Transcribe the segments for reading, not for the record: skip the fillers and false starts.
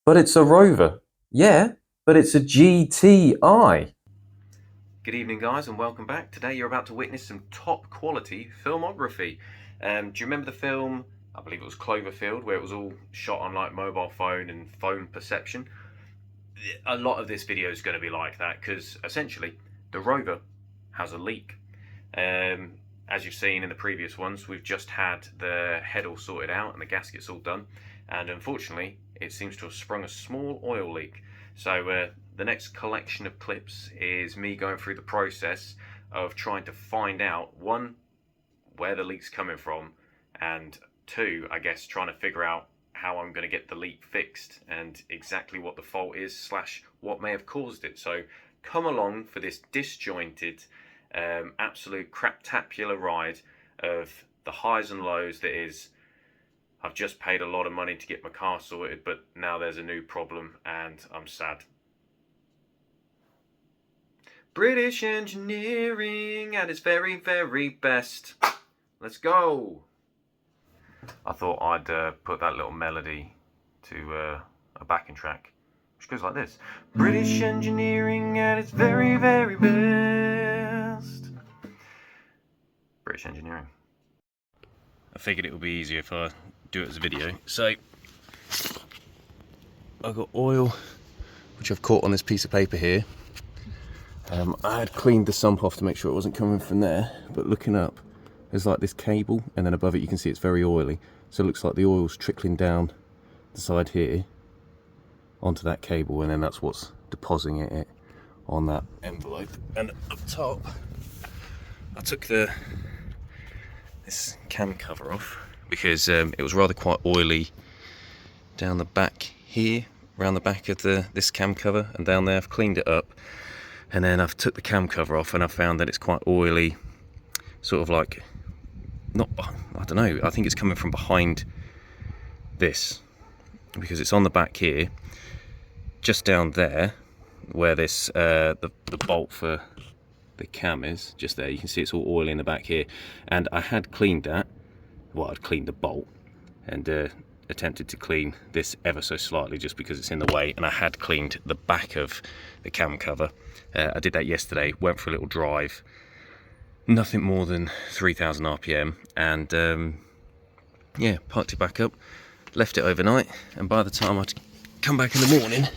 But it's a Rover. Yeah, but it's a GTI. Good evening, guys, and welcome back. Today you're about to witness some top quality filmography. Do you remember the film, I believe it was Cloverfield, where it was all shot on like mobile phone and phone perception? A lot of this video is going to be like that because essentially the Rover has a leak. As you've seen in the previous ones, we've just had the head all sorted out and the gaskets all done, and unfortunately it seems to have sprung a small oil leak. So the next collection of clips is me going through the process of trying to find out, one, where the leak's coming from, and two, I guess, trying to figure out how I'm going to get the leak fixed and exactly what the fault is slash what may have caused it. So come along for this disjointed, absolute craptacular ride of the highs and lows that is, I've just paid a lot of money to get my car sorted, but now there's a new problem and I'm sad. British engineering at its very, very best. Let's go. I thought I'd put that little melody to a backing track, which goes like this. British engineering at its very, very best. British engineering. I figured it would be easier if I do it as a video. So, I've got oil, which I've caught on this piece of paper here. I had cleaned the sump off to make sure it wasn't coming from there, but looking up, there's like this cable, and then above it you can see it's very oily. So it looks like the oil's trickling down the side here onto that cable, and then that's what's depositing it on that envelope. And up top, I took this cam cover off because it was rather quite oily down the back here, around the back of this cam cover, and down there. I've cleaned it up, and then I've took the cam cover off, and I found that it's quite oily, sort of like, not, I don't know, I think it's coming from behind this, because it's on the back here, just down there, where this the bolt for the cam is, just there. You can see it's all oily in the back here, and I had cleaned that. Well, I'd cleaned the bolt and attempted to clean this ever so slightly just because it's in the way, and I had cleaned the back of the cam cover. I did that yesterday, went for a little drive, nothing more than 3,000 RPM, and yeah, parked it back up, left it overnight, and by the time I'd come back in the morning,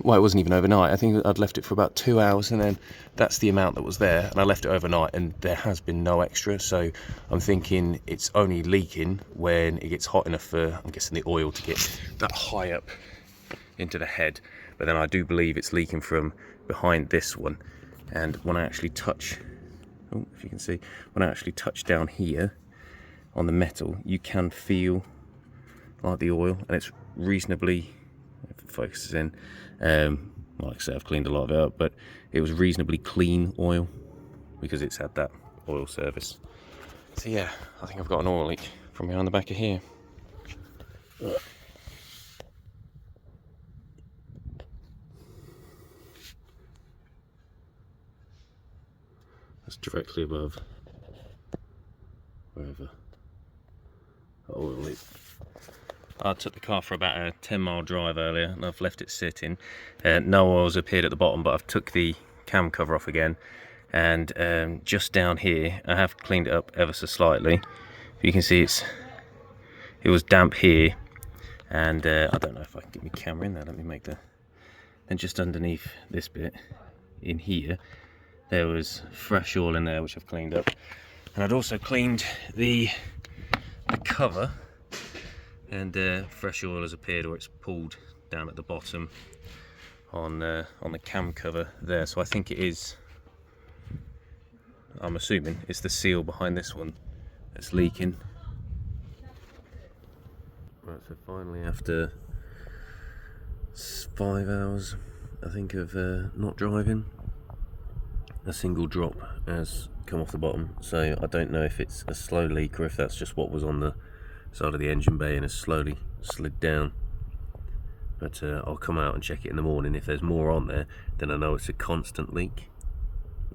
well, it wasn't even overnight, I think I'd left it for about 2 hours, and then that's the amount that was there, and I left it overnight, and there has been no extra. So I'm thinking it's only leaking when it gets hot enough for, I'm guessing, the oil to get that high up into the head. But then I do believe it's leaking from behind this one, and when I actually touch, oh, if you can see, when I actually touch down here on the metal, you can feel like the oil, and it's reasonably, if it focuses in, like I say, I've cleaned a lot of it up, but it was reasonably clean oil because it's had that oil service. So yeah, I think I've got an oil leak from behind the back of here. That's directly above wherever the oil leak. I took the car for about a 10-mile drive earlier, and I've left it sitting. No oil's appeared at the bottom, but I've took the cam cover off again, and just down here I have cleaned it up ever so slightly. You can see it was damp here, and I don't know if I can get my camera in there. Let me make the. And just underneath this bit in here, there was fresh oil in there, which I've cleaned up, and I'd also cleaned the cover. And fresh oil has appeared, or it's pulled down at the bottom on the cam cover there. So I think it is, I'm assuming it's the seal behind this one that's leaking. Right, so finally, after 5 hours, I think, of not driving, a single drop has come off the bottom. So I don't know if it's a slow leak or if that's just what was on the side of the engine bay and has slowly slid down. But I'll come out and check it in the morning. If there's more on there, then I know it's a constant leak,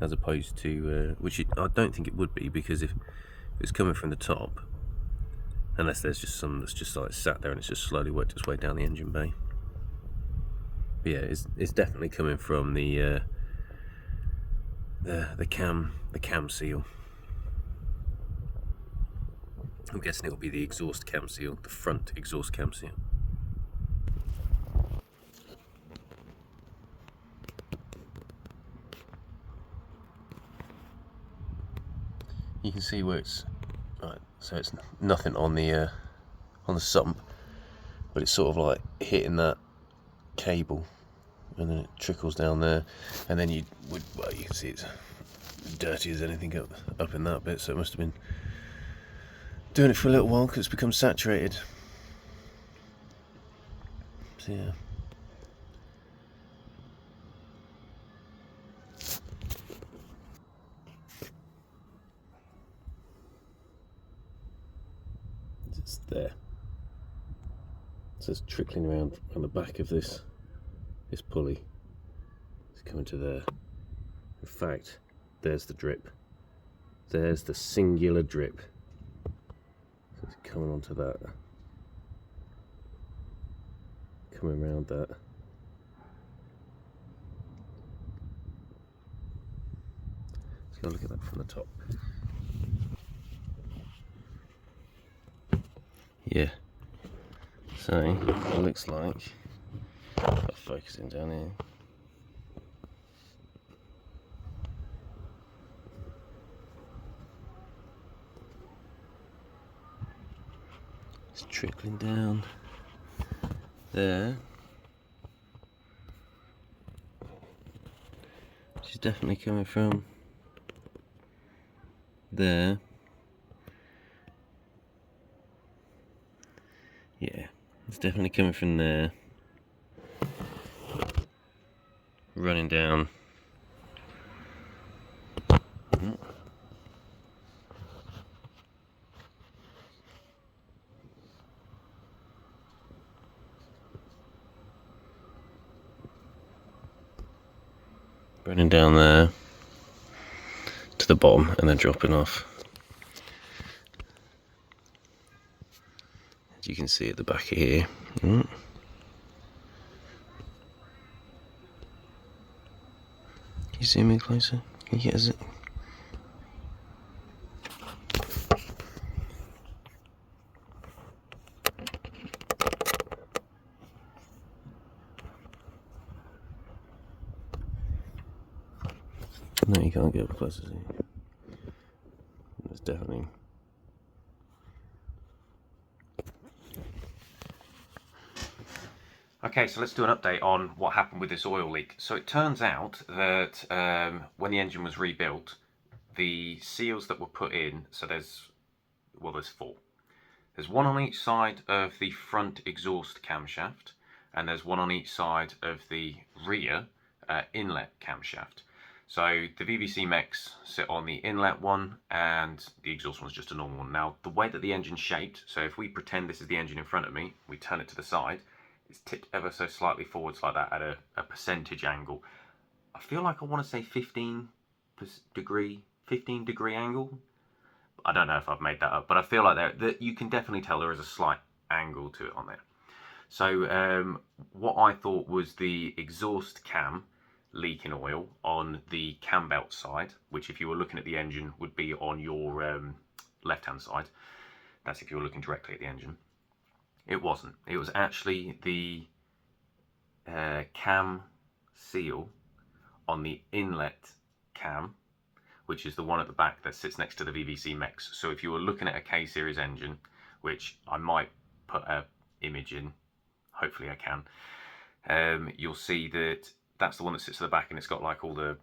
as opposed to which I don't think it would be, because if it's coming from the top, unless there's just some that's just like sat there and it's just slowly worked its way down the engine bay. But yeah, it's definitely coming from the cam seal. I'm guessing it'll be the exhaust cam seal, the front exhaust cam seal. You can see where it's right, so it's nothing on the sump, but it's sort of like hitting that cable, and then it trickles down there, and then you can see it's dirty as anything up in that bit, so it must have been doing it for a little while because it's become saturated. So yeah. It's there. So it's trickling around on the back of this pulley. It's coming to there. In fact, there's the drip. There's the singular drip. So it's coming onto that. Coming around that. Let's go look at that from the top. Yeah. So it looks like, I'll focus in down here. It's trickling down there. She's definitely coming from there. Yeah, it's definitely coming from there. Running down. Running down there to the bottom and then dropping off. As you can see at the back of here. Can you zoom in closer? Can you get a No, you can't get up close, see. It's definitely. Okay, so let's do an update on what happened with this oil leak. So it turns out that when the engine was rebuilt, the seals that were put in, so there's 4. There's one on each side of the front exhaust camshaft, and there's one on each side of the rear inlet camshaft. So the VVC mechs sit on the inlet one, and the exhaust one's just a normal one. Now, the way that the engine's shaped, so if we pretend this is the engine in front of me, we turn it to the side, it's tipped ever so slightly forwards like that at a percentage angle. I feel like I want to say 15 degree angle. I don't know if I've made that up, but I feel like that you can definitely tell there is a slight angle to it on there. So what I thought was the exhaust cam leaking oil on the cam belt side, which if you were looking at the engine would be on your left hand side. That's if you were looking directly at the engine. It wasn't. It was actually the cam seal on the inlet cam, which is the one at the back that sits next to the VVC mechs. So if you were looking at a K-series engine, which I might put an image in, hopefully I can, you'll see that that's the one that sits at the back, and it's got like all the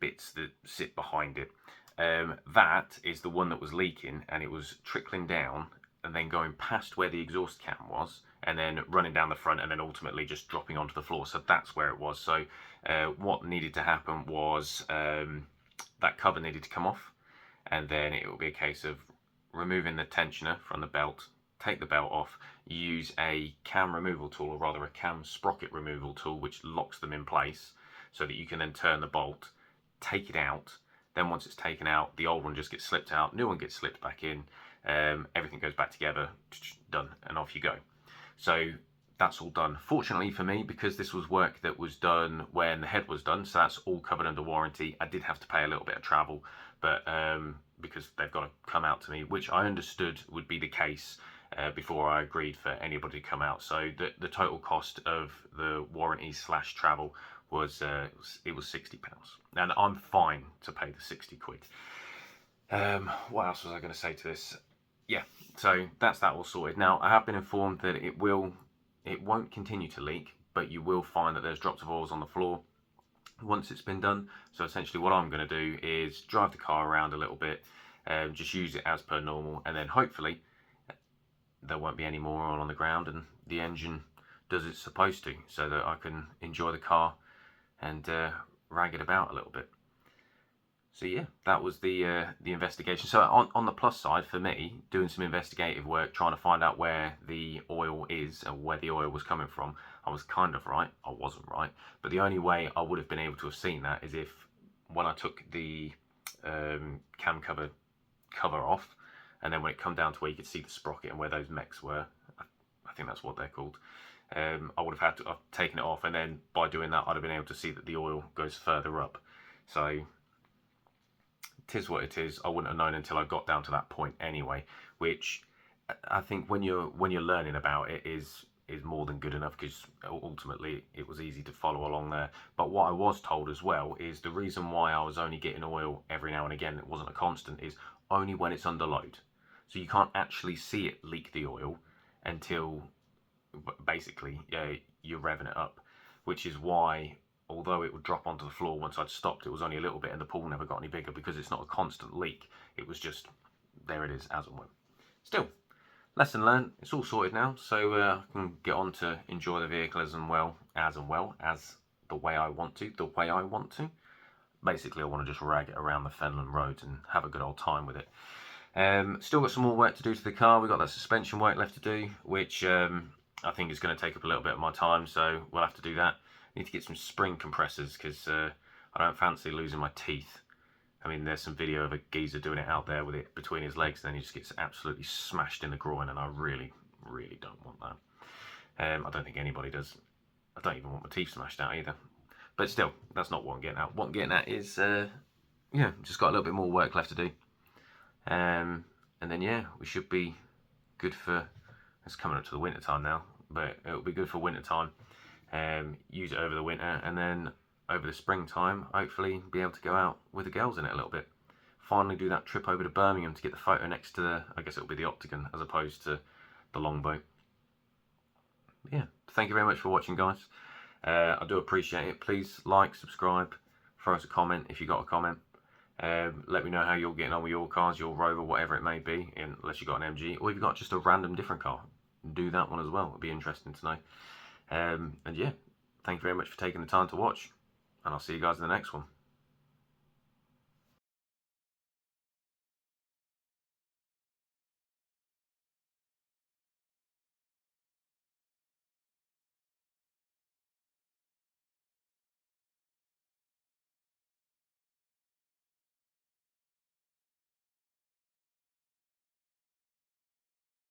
bits that sit behind it. That is the one that was leaking, and it was trickling down and then going past where the exhaust cam was, and then running down the front, and then ultimately just dropping onto the floor. So that's where it was. So what needed to happen was that cover needed to come off, and then it will be a case of removing the tensioner from the belt, take the belt off, use a cam removal tool, or rather a cam sprocket removal tool, which locks them in place so that you can then turn the bolt, take it out. Then once it's taken out, the old one just gets slipped out, new one gets slipped back in, everything goes back together, done, and off you go. So that's all done. Fortunately for me, because this was work that was done when the head was done, so that's all covered under warranty. I did have to pay a little bit of travel, but because they've got to come out to me, which I understood would be the case before I agreed for anybody to come out. So the total cost of the warranty / travel was it was £60, and I'm fine to pay the 60 quid. What else was I going to say to this? Yeah, so that's that all sorted. Now I have been informed that it won't continue to leak, but you will find that there's drops of oils on the floor once it's been done. So essentially what I'm going to do is drive the car around a little bit, just use it as per normal, and then hopefully there won't be any more oil on the ground and the engine does its supposed to, so that I can enjoy the car and rag it about a little bit. So yeah, that was the investigation. So on the plus side for me, doing some investigative work, trying to find out where the oil is and where the oil was coming from, I was kind of right. I wasn't right, but the only way I would have been able to have seen that is if when I took the cam cover off, and then when it come down to where you could see the sprocket and where those mechs were, I think that's what they're called. I would have had to have taken it off, and then by doing that, I'd have been able to see that the oil goes further up. So tis what it is. I wouldn't have known until I got down to that point anyway, which I think when you're learning about it is more than good enough, because ultimately it was easy to follow along there. But what I was told as well is the reason why I was only getting oil every now and again, it wasn't a constant, is only when it's under load. So you can't actually see it leak the oil until basically you're revving it up, which is why although it would drop onto the floor once I'd stopped, it was only a little bit and the pool never got any bigger, because it's not a constant leak. It was just, there it is, as and when. Still, lesson learned. It's all sorted now, so I can get on to enjoy the vehicle as well as the way I want to. Basically, I want to just rag it around the Fenland roads and have a good old time with it. Still got some more work to do to the car. We've got that suspension work left to do, which I think is going to take up a little bit of my time, so we'll have to do that. Need to get some spring compressors, because I don't fancy losing my teeth. I mean, there's some video of a geezer doing it out there with it between his legs, and then he just gets absolutely smashed in the groin, and I really, really don't want that. I don't think anybody does. I don't even want my teeth smashed out either. But still, that's not what I'm getting at. What I'm getting at is, yeah, just got a little bit more work left to do. And then, yeah, we should be good for, it's coming up to the winter time now, but it'll be good for winter time. Use it over the winter, and then over the springtime, hopefully be able to go out with the girls in it a little bit. Finally do that trip over to Birmingham to get the photo next to the, I guess it'll be the Octagon as opposed to the longboat. Yeah, thank you very much for watching, guys. I do appreciate it. Please like, subscribe, throw us a comment if you got a comment. Let me know how you're getting on with your cars, your Rover, whatever it may be, unless you've got an MG, or if you've got just a random different car. Do that one as well. It'll be interesting to know. And yeah, thank you very much for taking the time to watch, and I'll see you guys in the next one.